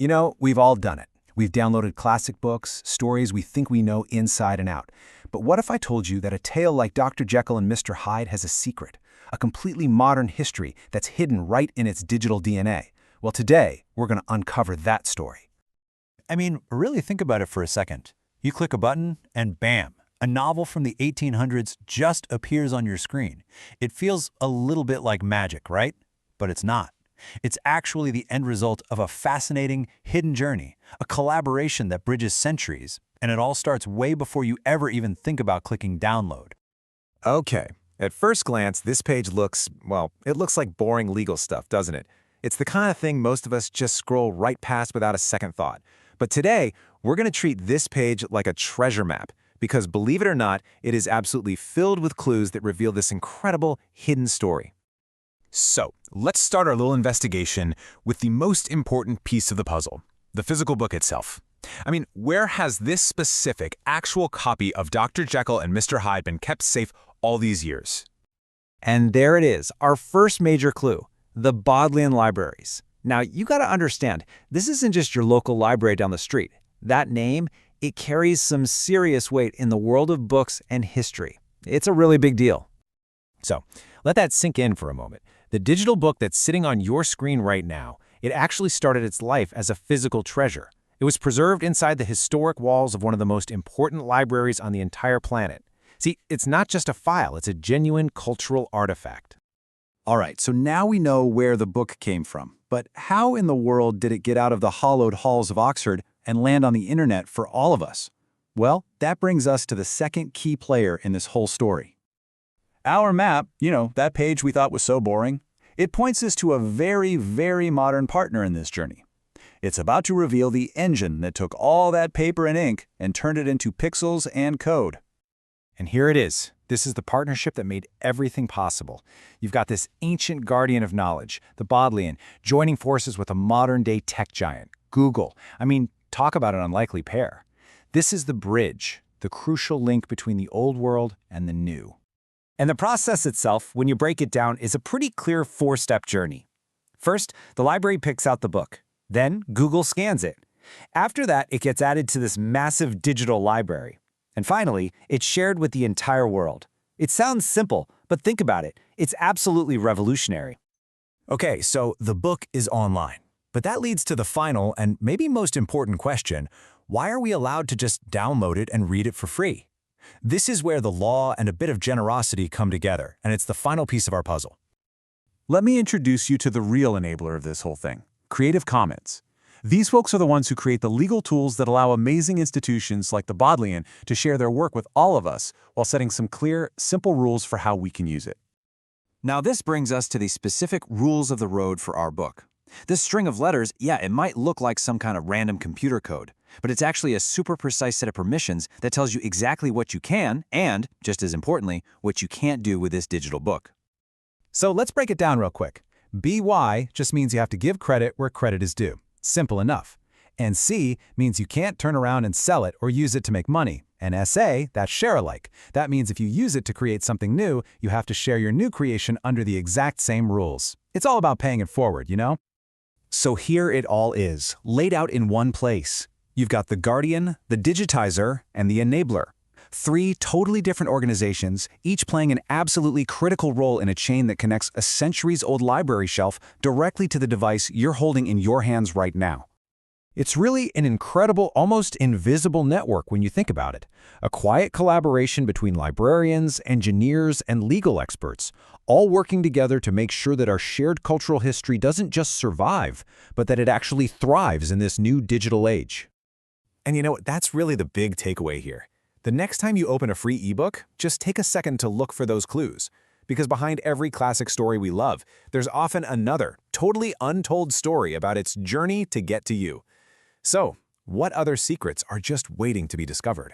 You know, we've all done it. We've downloaded classic books, stories we think we know inside and out. But what if I told you that a tale like Dr. Jekyll and Mr. Hyde has a secret, a completely modern history that's hidden right in its digital DNA? Well, today, we're going to uncover that story. I mean, really think about it for a second. You click a button and bam, a novel from the 1800s just appears on your screen. It feels a little bit like magic, right? But it's not. It's actually the end result of a fascinating, hidden journey, a collaboration that bridges centuries, and it all starts way before you ever even think about clicking download. Okay, at first glance, this page looks, well, it looks like boring legal stuff, doesn't it? It's the kind of thing most of us just scroll right past without a second thought. But today, we're going to treat this page like a treasure map, because believe it or not, it is absolutely filled with clues that reveal this incredible hidden story. So, let's start our little investigation with the most important piece of the puzzle, the physical book itself. I mean, where has this specific, actual copy of Dr. Jekyll and Mr. Hyde been kept safe all these years? And there it is, our first major clue, the Bodleian Libraries. Now, you got to understand, this isn't just your local library down the street. That name, it carries some serious weight in the world of books and history. It's a really big deal. So, let that sink in for a moment. The digital book that's sitting on your screen right now, it actually started its life as a physical treasure. It was preserved inside the historic walls of one of the most important libraries on the entire planet. See, it's not just a file, it's a genuine cultural artifact. All right, so now we know where the book came from. But how in the world did it get out of the hallowed halls of Oxford and land on the internet for all of us? Well, that brings us to the second key player in this whole story. Our map, that page we thought was so boring, it points us to a very, very modern partner in this journey. It's about to reveal the engine that took all that paper and ink and turned it into pixels and code. And here it is. This is the partnership that made everything possible. You've got this ancient guardian of knowledge, the Bodleian, joining forces with a modern-day tech giant, Google. I mean, talk about an unlikely pair. This is the bridge, the crucial link between the old world and the new. And the process itself, when you break it down, is a pretty clear four-step journey. First, the library picks out the book. Then, Google scans it. After that, it gets added to this massive digital library. And finally, it's shared with the entire world. It sounds simple, but think about it. It's absolutely revolutionary. Okay, so the book is online. But that leads to the final and maybe most important question: why are we allowed to just download it and read it for free? This is where the law and a bit of generosity come together, and it's the final piece of our puzzle. Let me introduce you to the real enabler of this whole thing, Creative Commons. These folks are the ones who create the legal tools that allow amazing institutions like the Bodleian to share their work with all of us while setting some clear, simple rules for how we can use it. Now this brings us to the specific rules of the road for our book. This string of letters, yeah, it might look like some kind of random computer code, but it's actually a super precise set of permissions that tells you exactly what you can and, just as importantly, what you can't do with this digital book. So let's break it down real quick. BY just means you have to give credit where credit is due. Simple enough. And C means you can't turn around and sell it or use it to make money. And SA, that's share alike. That means if you use it to create something new, you have to share your new creation under the exact same rules. It's all about paying it forward, you know? So here it all is, laid out in one place. You've got the Guardian, the Digitizer, and the Enabler. Three totally different organizations, each playing an absolutely critical role in a chain that connects a centuries-old library shelf directly to the device you're holding in your hands right now. It's really an incredible, almost invisible network when you think about it. A quiet collaboration between librarians, engineers, and legal experts, all working together to make sure that our shared cultural history doesn't just survive, but that it actually thrives in this new digital age. And you know, that's really the big takeaway here. The next time you open a free ebook, just take a second to look for those clues. Because behind every classic story we love, there's often another, totally untold story about its journey to get to you. So, what other secrets are just waiting to be discovered?